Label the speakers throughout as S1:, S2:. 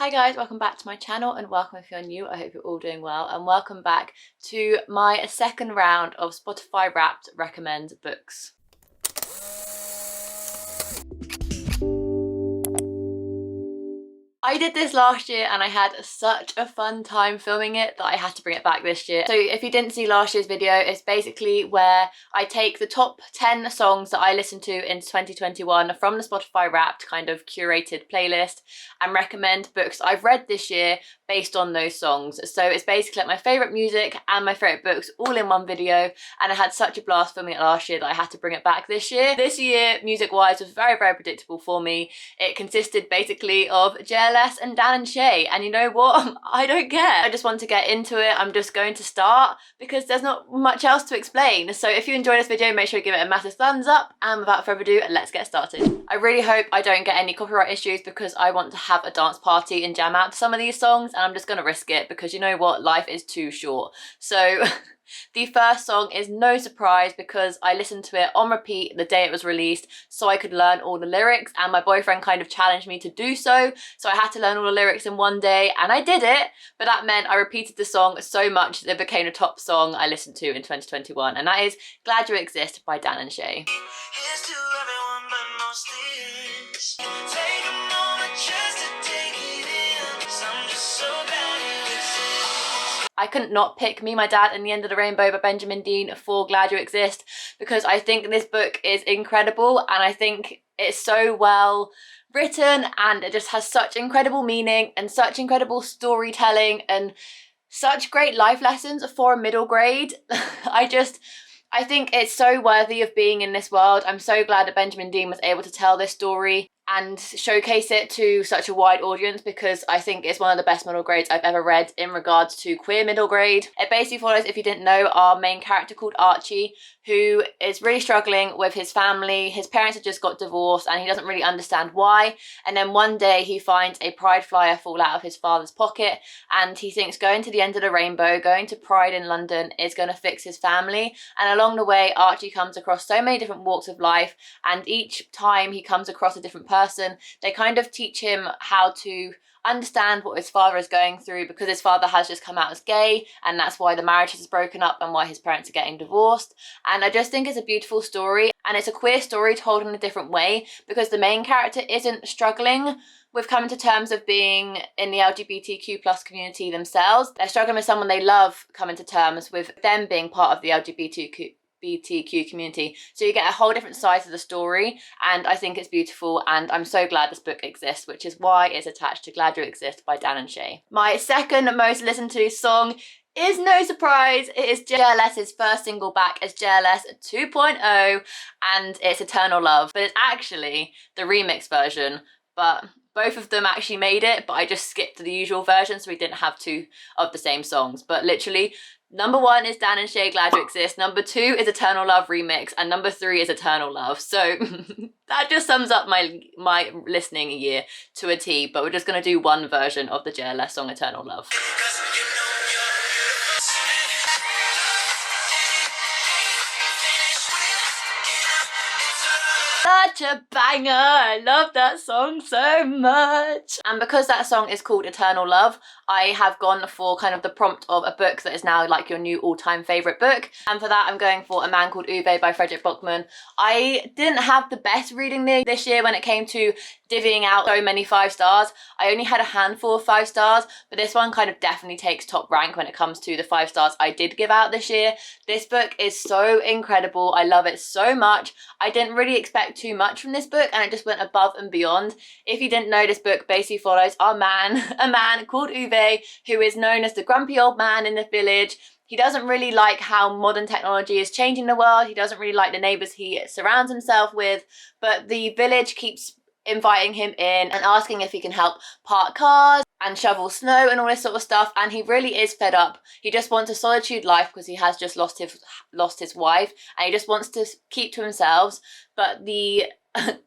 S1: Hi guys, welcome back to my channel and welcome if you're new. I hope you're all doing well and welcome back to my second round of Spotify Wrapped Recommend Books. I did this last year and I had such a fun time filming it that I had to bring it back this year. So if you didn't see last year's video, it's basically where I take the top 10 songs that I listened to in 2021 from the Spotify Wrapped kind of curated playlist and recommend books I've read this year based on those songs. So it's basically like my favourite music and my favourite books all in one video, and I had such a blast filming it last year that I had to bring it back this year. This year, music-wise, was very, very predictable for me. It consisted basically of Gale and Dan and Shay, and you know what? I don't care. I just want to get into it. I'm just going to start because there's not much else to explain. So if you enjoyed this video, make sure you give it a massive thumbs up, and without further ado, let's get started. I really hope I don't get any copyright issues because I want to have a dance party and jam out to some of these songs, and I'm just going to risk it because you know what? Life is too short. So the first song is no surprise because I listened to it on repeat the day it was released so I could learn all the lyrics, and my boyfriend kind of challenged me to do so. So I had to learn all the lyrics in one day and I did it, but that meant I repeated the song so much that it became the top song I listened to in 2021, and that is Glad You Exist by Dan and Shay. Here's to everyone, but mostly is. Take a moment just to take it in. I'm just so glad you exist. I couldn't not pick Me, My Dad and the End of the Rainbow by Benjamin Dean for Glad You Exist because I think this book is incredible and I think it's so well written and it just has such incredible meaning and such incredible storytelling and such great life lessons for a middle grade. I think it's so worthy of being in this world. I'm so glad that Benjamin Dean was able to tell this story and showcase it to such a wide audience because I think it's one of the best middle grades I've ever read in regards to queer middle grade. It basically follows, if you didn't know, our main character called Archie, who is really struggling with his family. His parents have just got divorced and he doesn't really understand why. And then one day he finds a Pride flyer fall out of his father's pocket and he thinks going to the end of the rainbow, going to Pride in London is going to fix his family. And along the way, Archie comes across so many different walks of life, and each time he comes across a different person, they kind of teach him how to understand what his father is going through because his father has just come out as gay and that's why the marriage is broken up and why his parents are getting divorced. And I just think it's a beautiful story, and it's a queer story told in a different way because the main character isn't struggling with coming to terms of being in the LGBTQ plus community themselves. They're struggling with someone they love coming to terms with them being part of the LGBTQ community. So you get a whole different side to the story, and I think it's beautiful, and I'm so glad this book exists, which is why it's attached to Glad You Exist by Dan and Shay. My second most listened to song is no surprise, it is JLS's first single back as JLS 2.0, and it's Eternal Love, but it's actually the remix version, but both of them actually made it, but I just skipped the usual version so we didn't have two of the same songs. But literally, number one is Dan and Shay, Glad You Exist. Number two is Eternal Love remix. And number three is Eternal Love. So that just sums up my listening year to a T. But we're just going to do one version of the JLS song Eternal Love. Such a banger! I love that song so much! And because that song is called Eternal Love, I have gone for kind of the prompt of a book that is now like your new all-time favourite book. And for that I'm going for A Man Called Ove by Frederick Bachmann. I didn't have the best reading this year when it came to divvying out so many 5 stars. I only had a handful of 5 stars, but this one kind of definitely takes top rank when it comes to the 5 stars I did give out this year. This book is so incredible. I love it so much. I didn't really expect too much from this book and it just went above and beyond. If you didn't know, this book basically follows a man called Uwe, who is known as the grumpy old man in the village. He doesn't really like how modern technology is changing the world. He doesn't really like the neighbours he surrounds himself with, but the village keeps inviting him in and asking if he can help park cars and shovel snow and all this sort of stuff, and he really is fed up. He just wants a solitude life because he has just lost his wife and he just wants to keep to himself. But the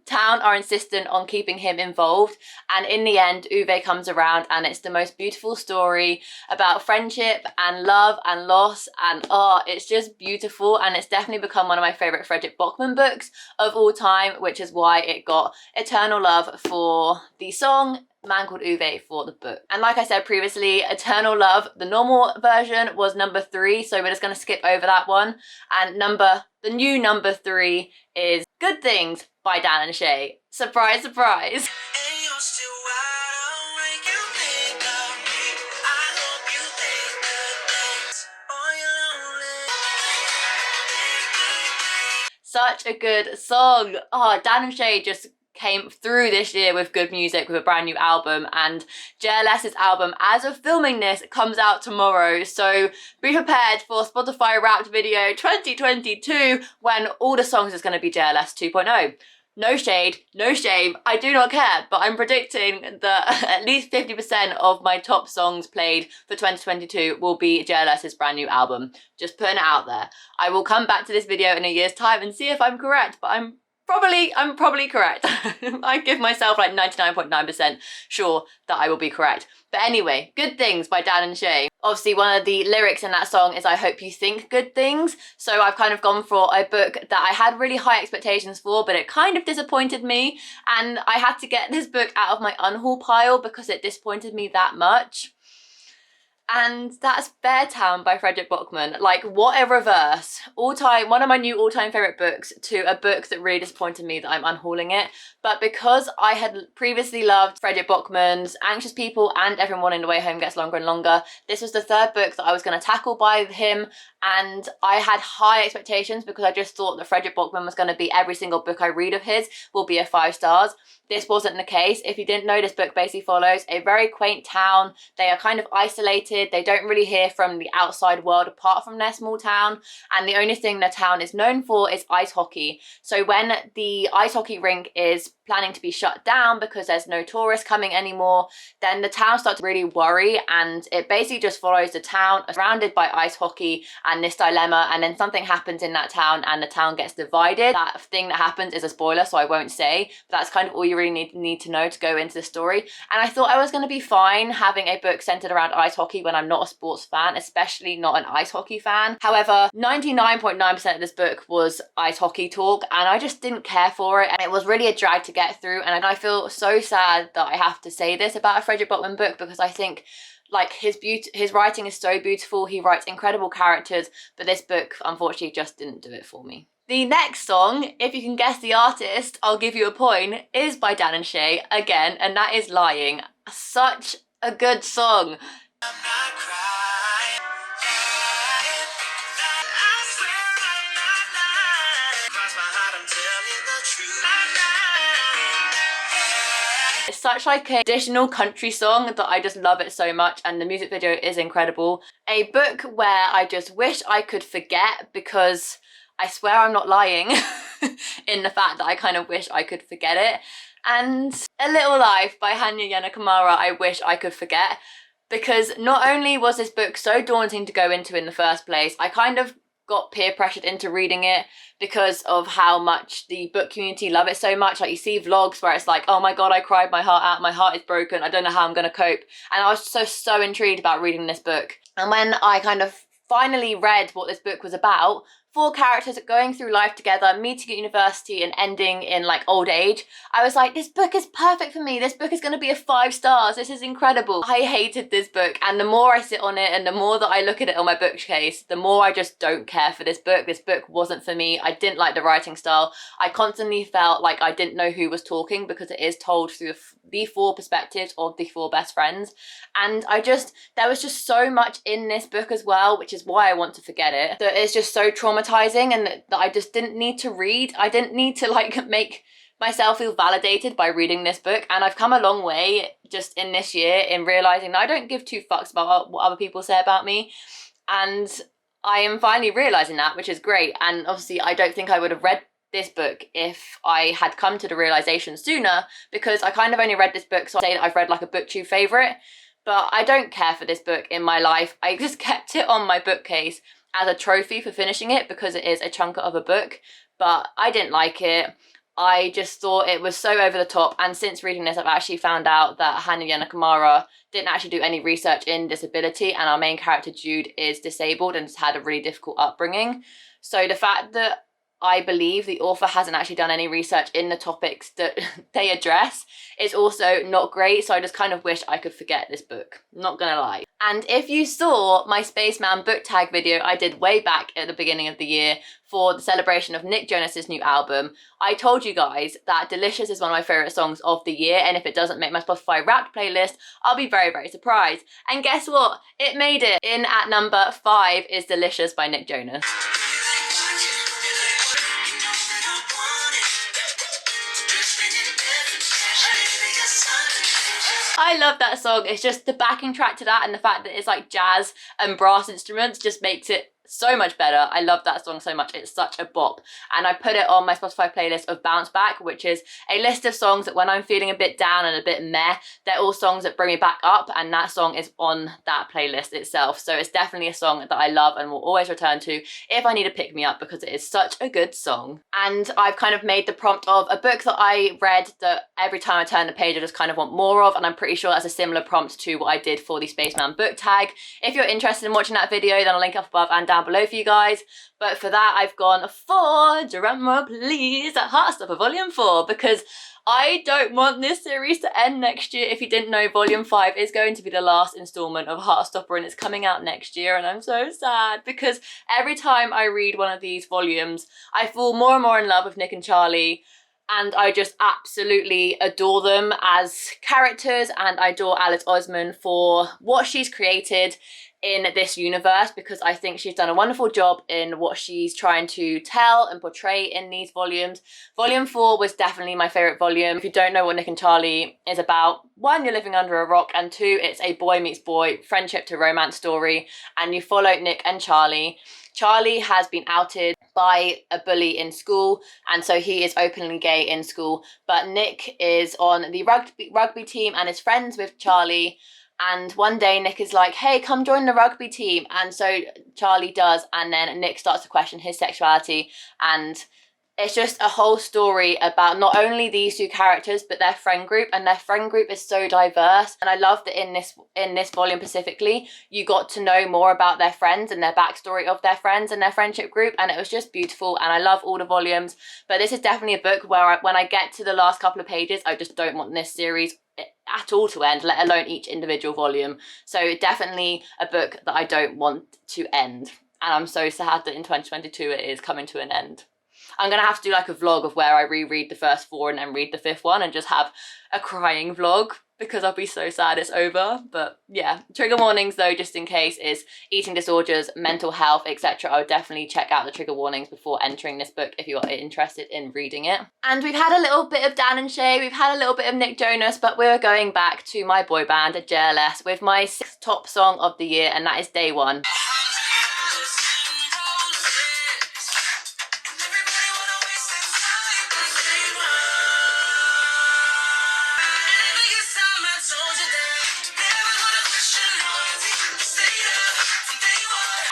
S1: town are insistent on keeping him involved, and in the end Uwe comes around and it's the most beautiful story about friendship and love and loss, and it's just beautiful, and it's definitely become one of my favourite Frederick Bachmann books of all time, which is why it got eternal love for the song, Man Called Uwe for the book. And like I said previously, Eternal Love, the normal version, was number 3, so we're just going to skip over that one, and the new number 3 is Good Things by Dan and Shay. Surprise, surprise. Such a good song. Dan and Shay just came through this year with good music, with a brand new album, and JLS's album, as of filming this, comes out tomorrow, so be prepared for Spotify Wrapped video 2022 when all the songs is going to be JLS 2.0. No shade, no shame, I do not care, but I'm predicting that at least 50% of my top songs played for 2022 will be JLS's brand new album. Just putting it out there. I will come back to this video in a year's time and see if I'm correct, but I'm probably correct. I give myself like 99.9% sure that I will be correct. But anyway, Good Things by Dan and Shay. Obviously one of the lyrics in that song is I hope you think good things. So I've kind of gone for a book that I had really high expectations for, but it kind of disappointed me. And I had to get this book out of my unhaul pile because it disappointed me that much. And that's Fairtown by Frederick Bachmann. Like, what a reverse. One of my new all-time favourite books to a book that really disappointed me that I'm unhauling it. But because I had previously loved Frederick Bachmann's Anxious People and Everyone Wanting the Way Home Gets Longer and Longer, this was the third book that I was going to tackle by him, and I had high expectations because I just thought that Frederick Bachmann was going to be every single book I read of his will be a 5 stars. This wasn't the case. If you didn't know, this book basically follows a very quaint town. They are kind of isolated. They don't really hear from the outside world apart from their small town. And the only thing the town is known for is ice hockey. So when the ice hockey rink is planning to be shut down because there's no tourists coming anymore, then the town starts to really worry, and it basically just follows the town surrounded by ice hockey and this dilemma, and then something happens in that town and the town gets divided. That thing that happens is a spoiler, so I won't say, but that's kind of all you really need to know to go into the story. And I thought I was going to be fine having a book centered around ice hockey when I'm not a sports fan, especially not an ice hockey fan. However, 99.9% of this book was ice hockey talk, and I just didn't care for it, and it was really a drag to get through. And I feel so sad that I have to say this about a Frederick Bachmann book, because I think like his writing is so beautiful. He writes incredible characters, but this book unfortunately just didn't do it for me. The next song, if you can guess the artist, I'll give you a point, is by Dan and Shay again, and that is Lying. Such a good song. I'm not crying. I swear I'm not lying. Cross my heart, I'm telling the truth. It's such like a traditional country song that I just love it so much, and the music video is incredible. A book where I just wish I could forget, because I swear I'm not lying in the fact that I kind of wish I could forget it. And A Little Life by Hanya Yanakamara I wish I could forget, because not only was this book so daunting to go into in the first place, I kind of got peer pressured into reading it because of how much the book community love it so much. Like, you see vlogs where it's like, oh my god, I cried my heart out, my heart is broken, I don't know how I'm going to cope. And I was so intrigued about reading this book. And when I kind of finally read what this book was about, 4 characters going through life together, meeting at university and ending in like old age, I was like, this book is perfect for me. This book is going to be a 5 stars. This is incredible. I hated this book, and the more I sit on it and the more that I look at it on my bookcase, the more I just don't care for this book. This book wasn't for me. I didn't like the writing style. I constantly felt like I didn't know who was talking, because it is told through the 4 perspectives of the 4 best friends. And there was just so much in this book as well, which is why I want to forget it, that it's just so traumatizing, and that I just didn't need to read. I didn't need to like make myself feel validated by reading this book. And I've come a long way just in this year in realizing that I don't give 2 fucks about what other people say about me, and I am finally realizing that, which is great. And obviously I don't think I would have read this book if I had come to the realization sooner, because I kind of only read this book, so I say that I've read like a booktube favorite, but I don't care for this book in my life. I just kept it on my bookcase as a trophy for finishing it, because it is a chunk of a book. But I didn't like it. I just thought it was so over the top, and since reading this I've actually found out that Hanya Nakamura didn't actually do any research in disability, and our main character Jude is disabled and has had a really difficult upbringing. So the fact that I believe the author hasn't actually done any research in the topics that they address is also not great, so I just kind of wish I could forget this book, not gonna lie. And if you saw my Spaceman book tag video I did way back at the beginning of the year for the celebration of Nick Jonas's new album, I told you guys that Delicious is one of my favourite songs of the year, and if it doesn't make my Spotify Wrapped playlist, I'll be very, very surprised. And guess what? It made it. In at number 5 is Delicious by Nick Jonas. I love that song. It's just the backing track to that, and the fact that it's like jazz and brass instruments just makes it so much better. I love that song so much. It's such a bop. And I put it on my Spotify playlist of Bounce Back, which is a list of songs that when I'm feeling a bit down and a bit meh, they're all songs that bring me back up, and that song is on that playlist itself. So it's definitely a song that I love and will always return to if I need to pick me up, because it is such a good song. And I've kind of made the prompt of a book that I read that every time I turn the page I just kind of want more of, and I'm pretty sure that's a similar prompt to what I did for the Spaceman book tag. If you're interested in watching that video, then I'll link up above and down below for you guys. But for that I've gone for, drumroll please, Heartstopper Volume 4, because I don't want this series to end next year. If you didn't know, Volume 5 is going to be the last instalment of Heartstopper, and it's coming out next year, and I'm so sad because every time I read one of these volumes I fall more and more in love with Nick and Charlie, and I just absolutely adore them as characters, and I adore Alice Osman for what she's created in this universe, because I think she's done a wonderful job in what she's trying to tell and portray in these volumes. Volume 4 was definitely my favourite volume. If you don't know what Nick and Charlie is about, 1, you're living under a rock, and 2, it's a boy meets boy, friendship to romance story, and you follow Nick and Charlie. Charlie has been outed by a bully in school, and so he is openly gay in school, but Nick is on the rugby team and is friends with Charlie. And one day Nick is like, hey, come join the rugby team. And so Charlie does, and then Nick starts to question his sexuality, and it's just a whole story about not only these two characters but their friend group, and their friend group is so diverse. And I love that in this volume specifically you got to know more about their friends and their backstory of their friends and their friendship group, and it was just beautiful, and I love all the volumes. But this is definitely a book where when I get to the last couple of pages I just don't want this series at all to end, let alone each individual volume. So definitely a book that I don't want to end, and I'm so sad that in 2022 it is coming to an end. I'm gonna have to do like a vlog of where I reread the first 4 and then read the 5th one, and just have a crying vlog, because I'll be so sad it's over. But yeah, trigger warnings though, just in case, is eating disorders, mental health, etc. I would definitely check out the trigger warnings before entering this book if you are interested in reading it. And we've had a little bit of Dan and Shay, we've had a little bit of Nick Jonas, but we're going back to my boy band JLS with my 6th top song of the year, and that is Day One.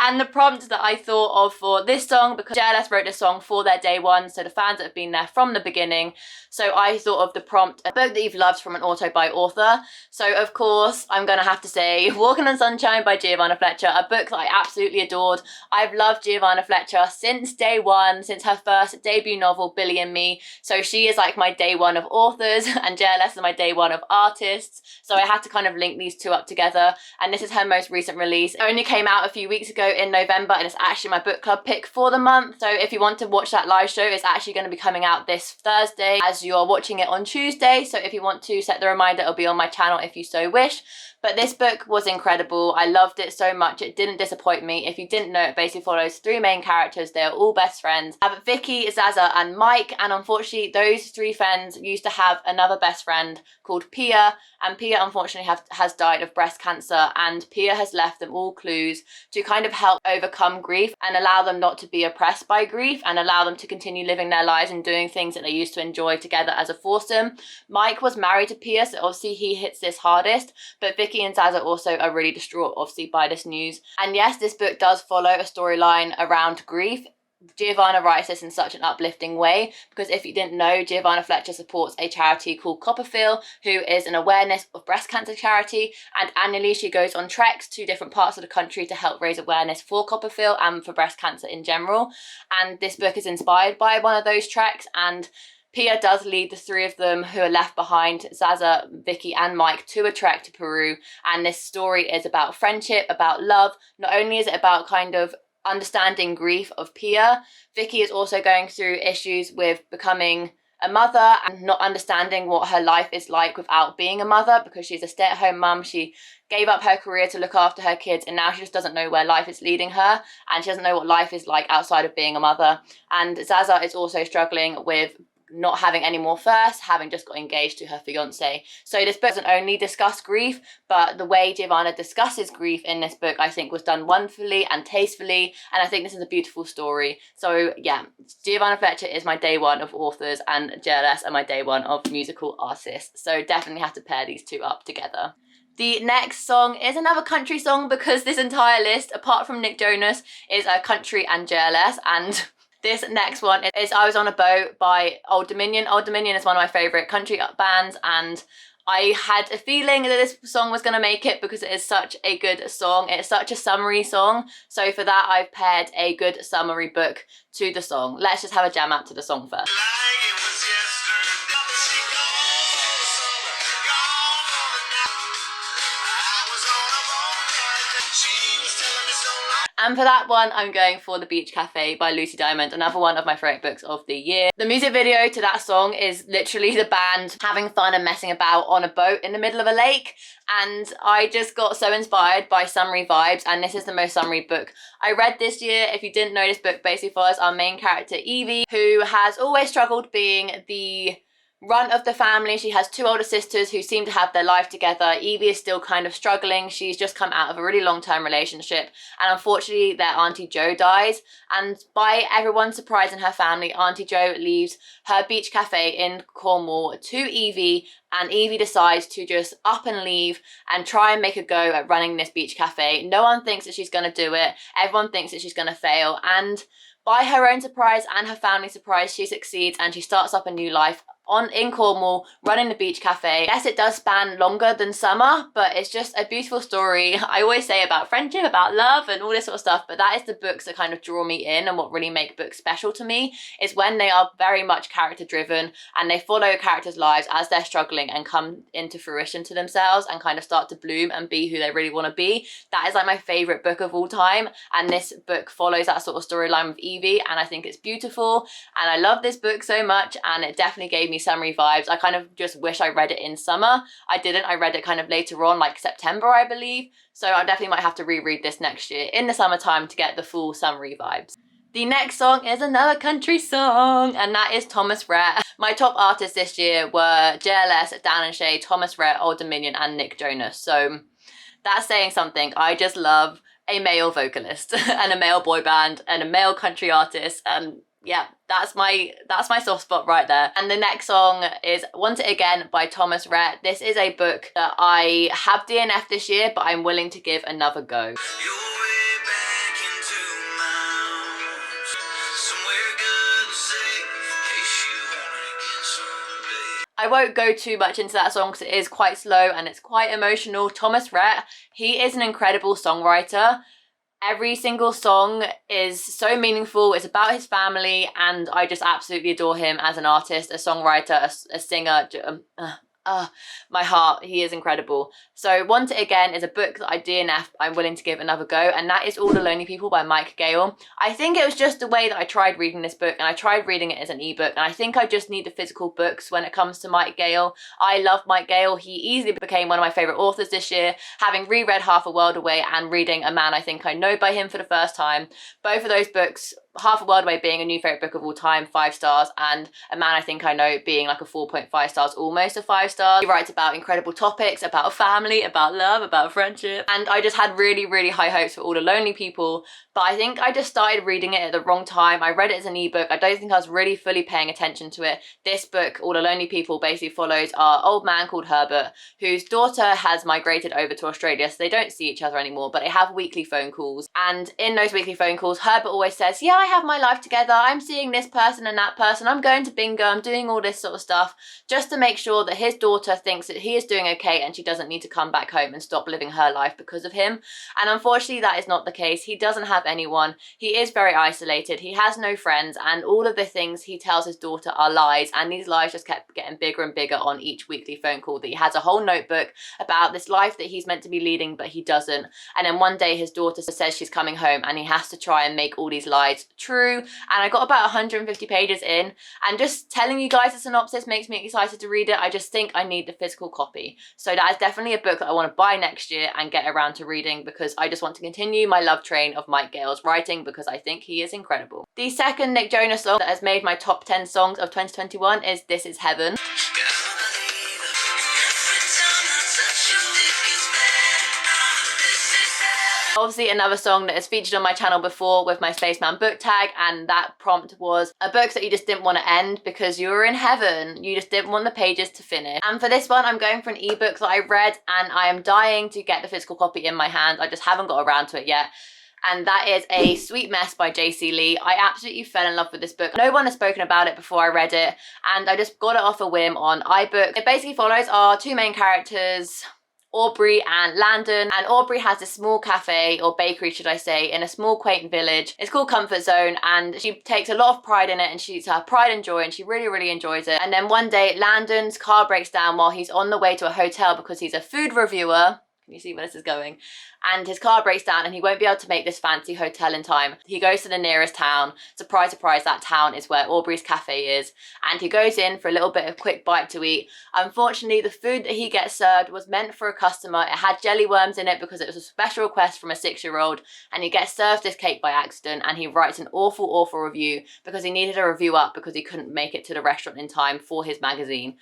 S1: And the prompt that I thought of for this song, because JLS wrote this song for their Day One, so the fans that have been there from the beginning. So I thought of the prompt, a book that you've loved from an auto by author. So of course I'm gonna have to say Walking on Sunshine by Giovanna Fletcher, a book that I absolutely adored. I've loved Giovanna Fletcher since day one, since her first debut novel Billy and Me. So she is like my day one of authors, and JLS is my day one of artists. So I had to kind of link these two up together, and this is her most recent release. It only came out a few weeks ago in November, and it's actually my book club pick for the month. So if you want to watch that live show, it's actually going to be coming out this Thursday as you are watching it on Tuesday. So if you want to set the reminder, it'll be on my channel if you so wish. But this book was incredible. I loved it so much. It didn't disappoint me. If you didn't know, it basically follows 3 main characters. They are all best friends. Vicky, Zaza and Mike. And unfortunately, those 3 friends used to have another best friend called Pia. And Pia unfortunately has died of breast cancer. And Pia has left them all clues to kind of help overcome grief and allow them not to be oppressed by grief, and allow them to continue living their lives and doing things that they used to enjoy together as a foursome. Mike was married to Pia, so obviously he hits this hardest. But Vicky and Zaza also are really distraught obviously by this news. And yes, this book does follow a storyline around grief, Giovanna writes this in such an uplifting way, because if you didn't know, Giovanna Fletcher supports a charity called Copperfield, who is an awareness of breast cancer charity, and annually she goes on treks to different parts of the country to help raise awareness for Copperfield and for breast cancer in general. And this book is inspired by one of those treks, and Pia does lead the three of them who are left behind, Zaza, Vicky and Mike, to a trek to Peru. And this story is about friendship, about love. Not only is it about kind of understanding grief of Pia, Vicky is also going through issues with becoming a mother and not understanding what her life is like without being a mother, because she's a stay-at-home mum. She gave up her career to look after her kids, and now she just doesn't know where life is leading her, and she doesn't know what life is like outside of being a mother. And Zaza is also struggling with not having any more first, having just got engaged to her fiance. So this book doesn't only discuss grief, but the way Giovanna discusses grief in this book, I think, was done wonderfully and tastefully, and I think this is a beautiful story. So yeah, Giovanna Fletcher is my day one of authors, and JLS are my day one of musical artists. So definitely have to pair these two up together. The next song is another country song, because this entire list, apart from Nick Jonas, is a country and JLS, and this next one is I Was on a Boat by Old Dominion. Old Dominion is one of my favourite country bands, and I had a feeling that this song was going to make it because it is such a good song. It's such a summary song. So for that, I've paired a good summary book to the song. Let's just have a jam out to the song first. And for that one, I'm going for The Beach Cafe by Lucy Diamond, another one of my favourite books of the year. The music video to that song is literally the band having fun and messing about on a boat in the middle of a lake. And I just got so inspired by summary vibes, and this is the most summary book I read this year. If you didn't know, this book basically follows our main character, Evie, who has always struggled being the runt of the family. She has two older sisters who seem to have their life together. Evie is still kind of struggling. She's just come out of a really long-term relationship, and unfortunately their Auntie Jo dies, and by everyone's surprise in her family, Auntie Jo leaves her beach cafe in Cornwall to Evie, and Evie decides to just up and leave and try and make a go at running this beach cafe. No one thinks that she's going to do it. Everyone thinks that she's going to fail, and by her own surprise and her family's surprise, she succeeds and she starts up a new life in Cornwall, running the beach cafe. Yes, it does span longer than summer, but it's just a beautiful story. I always say about friendship, about love and all this sort of stuff, but that is the books that kind of draw me in, and what really make books special to me is when they are very much character driven and they follow characters' lives as they're struggling and come into fruition to themselves and kind of start to bloom and be who they really want to be. That is like my favourite book of all time, and this book follows that sort of storyline with Evie, and I think it's beautiful, and I love this book so much, and it definitely gave me summary vibes. I kind of just wish I read it in summer. I didn't. I read it kind of later on, like September, I believe. So I definitely might have to reread this next year in the summertime to get the full summary vibes. The next song is another country song, and that is Thomas Rhett. My top artists this year were JLS, Dan and Shay, Thomas Rhett, Old Dominion, and Nick Jonas. So that's saying something. I just love a male vocalist and a male boy band and a male country artist, and yeah, that's my soft spot right there. And the next song is Want It Again by Thomas Rhett. This is a book that I have DNF'd this year, but I'm willing to give another go. I won't go too much into that song because it is quite slow and it's quite emotional. Thomas Rhett, he is an incredible songwriter. Every single song is so meaningful. It's about his family, and I just absolutely adore him as an artist, a songwriter, a singer. My heart, he is incredible. So Want It Again is a book that I DNF, I'm willing to give another go, and that is All the Lonely People by Gale. I think it was just the way that I tried reading this book, and I tried reading it as an ebook, and I think I just need the physical books when it comes to Gale. I love Gale. He easily became one of my favourite authors this year, having reread Half a World Away and reading A Man I Think I Know by him for the first time. Both of those books, Half a World Away being a new favourite book of all time, 5 stars, and A Man I Think I Know being like a 4.5 stars, almost a 5 stars. He writes about incredible topics, about family, about love, about friendship, and I just had really, really high hopes for All the Lonely People, but I think I just started reading it at the wrong time. I read it as an ebook. I don't think I was really fully paying attention to it. This book, All the Lonely People, basically follows our old man called Herbert, whose daughter has migrated over to Australia, so they don't see each other anymore, but they have weekly phone calls, and in those weekly phone calls, Herbert always says, yeah, I have my life together, I'm seeing this person and that person, I'm going to bingo, I'm doing all this sort of stuff, just to make sure that his daughter thinks that he is doing okay and she doesn't need to come back home and stop living her life because of him. And unfortunately that is not the case. He doesn't have anyone, he is very isolated, he has no friends, and all of the things he tells his daughter are lies, and these lies just kept getting bigger and bigger on each weekly phone call, that he has a whole notebook about this life that he's meant to be leading but he doesn't. And then one day his daughter says she's coming home and he has to try and make all these lies true. And I got about 150 pages in, and just telling you guys the synopsis makes me excited to read it. I just think I need the physical copy. So that is definitely a book that I want to buy next year and get around to reading, because I just want to continue my love train of Mike Gale's writing, because I think he is incredible. The second Nick Jonas song that has made my top 10 songs of 2021 is This Is Heaven. Obviously another song that has featured on my channel before with my Spaceman book tag, and that prompt was a book that you just didn't want to end because you were in heaven. You just didn't want the pages to finish. And for this one, I'm going for an ebook that I read, and I am dying to get the physical copy in my hand. I just haven't got around to it yet. And that is A Sweet Mess by J.C. Lee. I absolutely fell in love with this book. No one has spoken about it before I read it, and I just got it off a whim on iBook. It basically follows our two main characters, Aubrey and Landon, and Aubrey has this small cafe, or bakery should I say, in a small quaint village. It's called Comfort Zone, and she takes a lot of pride in it, and she's her pride and joy, and she really enjoys it. And then one day Landon's car breaks down while he's on the way to a hotel because he's a food reviewer. Can you see where this is going? And his car breaks down and he won't be able to make this fancy hotel in time. He goes to the nearest town. Surprise, surprise, that town is where Aubrey's cafe is. And he goes in for a little bit of quick bite to eat. Unfortunately, the food that he gets served was meant for a customer. It had jelly worms in it because it was a special request from a 6-year-old. And he gets served this cake by accident, and he writes an awful review because he needed a review up because he couldn't make it to the restaurant in time for his magazine.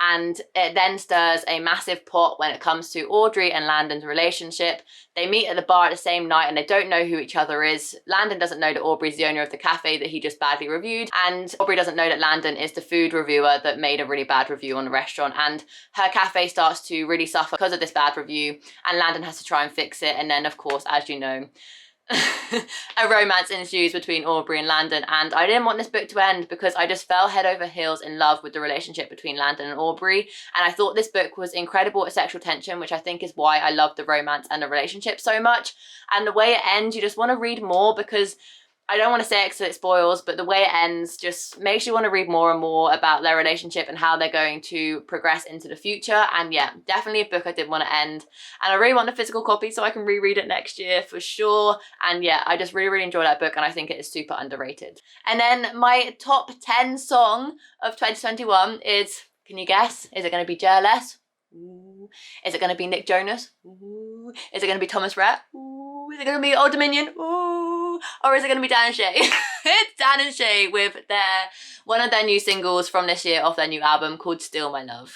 S1: And it then stirs a massive pot when it comes to Audrey and Landon's relationship. They meet at the bar at the same night and they don't know who each other is. Landon doesn't know that Aubrey's the owner of the cafe that he just badly reviewed, and Aubrey doesn't know that Landon is the food reviewer that made a really bad review on the restaurant. And her cafe starts to really suffer because of this bad review, and Landon has to try and fix it. And then, of course, as you know, a romance ensues between Aubrey and Landon, and I didn't want this book to end because I just fell head over heels in love with the relationship between Landon and Aubrey, and I thought this book was incredible at sexual tension, which I think is why I love the romance and the relationship so much. And the way it ends, you just want to read more, because I don't want to say it because it spoils, but the way it ends just makes you want to read more and more about their relationship and how they're going to progress into the future. And yeah, definitely a book I did want to end. And I really want the physical copy so I can reread it next year for sure. And yeah, I just really enjoy that book, and I think it is super underrated. And then my top 10 song of 2021 is, can you guess? Is it going to be Jealous? Ooh. Is it going to be Nick Jonas? Ooh. Is it going to be Thomas Rhett? Ooh. Is it going to be Old Dominion? Ooh. Or is it going to be Dan and Shay? It's Dan and Shay with one of their new singles from this year off their new album called Still My Love.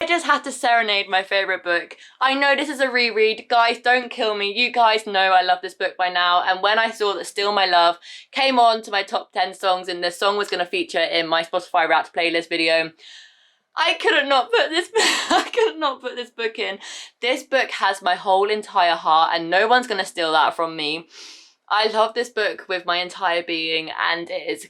S1: I just had to serenade my favourite book. I know this is a reread. Guys, don't kill me. You guys know I love this book by now. And when I saw that Still My Love came on to my top 10 songs and the song was going to feature in my Spotify Wrapped playlist video, I couldn't not put this book in. This book has my whole entire heart, and no one's going to steal that from me. I love this book with my entire being, and it is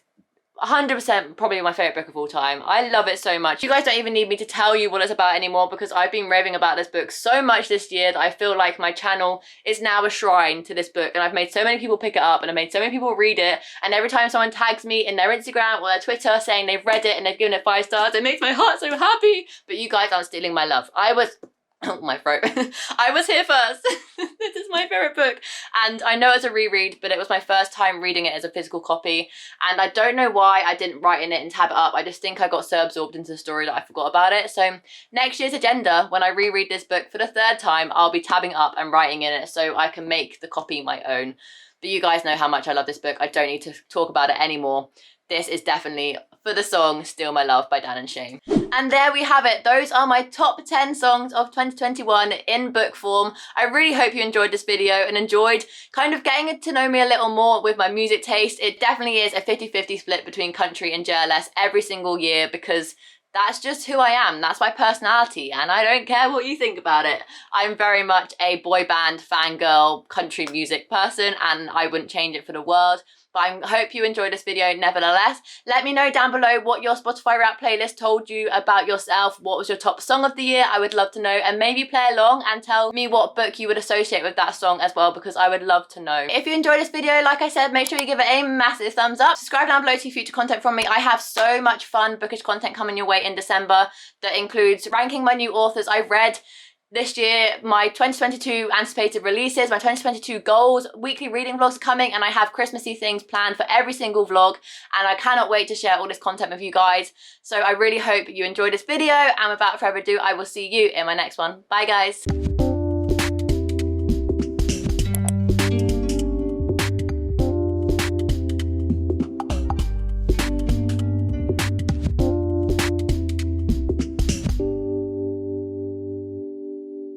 S1: 100% probably my favourite book of all time. I love it so much. You guys don't even need me to tell you what it's about anymore, because I've been raving about this book so much this year that I feel like my channel is now a shrine to this book, and I've made so many people pick it up and I've made so many people read it, and every time someone tags me in their Instagram or their Twitter saying they've read it and they've given it 5 stars, it makes my heart so happy. But you guys aren't stealing my love. I Oh, my throat. I was here first. This is my favourite book. And I know it's a reread, but it was my first time reading it as a physical copy. And I don't know why I didn't write in it and tab it up. I just think I got so absorbed into the story that I forgot about it. So next year's agenda, when I reread this book for the 3rd time, I'll be tabbing up and writing in it so I can make the copy my own. But you guys know how much I love this book. I don't need to talk about it anymore. This is definitely for the song Steal My Love by Dan and Shay. And there we have it. Those are my top 10 songs of 2021 in book form. I really hope you enjoyed this video and enjoyed kind of getting to know me a little more with my music taste. It definitely is a 50-50 split between country and JLS every single year because that's just who I am. That's my personality, and I don't care what you think about it. I'm very much a boy band, fangirl, country music person, and I wouldn't change it for the world. But I hope you enjoyed this video nevertheless. Let me know down below what your Spotify Wrapped playlist told you about yourself. What was your top song of the year? I would love to know, and maybe play along and tell me what book you would associate with that song as well, because I would love to know. If you enjoyed this video, like I said, make sure you give it a massive thumbs up. Subscribe down below to see future content from me. I have so much fun bookish content coming your way in December that includes ranking my new authors I've read this year, my 2022 anticipated releases, my 2022 goals, weekly reading vlogs coming, and I have Christmassy things planned for every single vlog, and I cannot wait to share all this content with you guys. So I really hope you enjoyed this video, and without further ado, I will see you in my next one. Bye guys.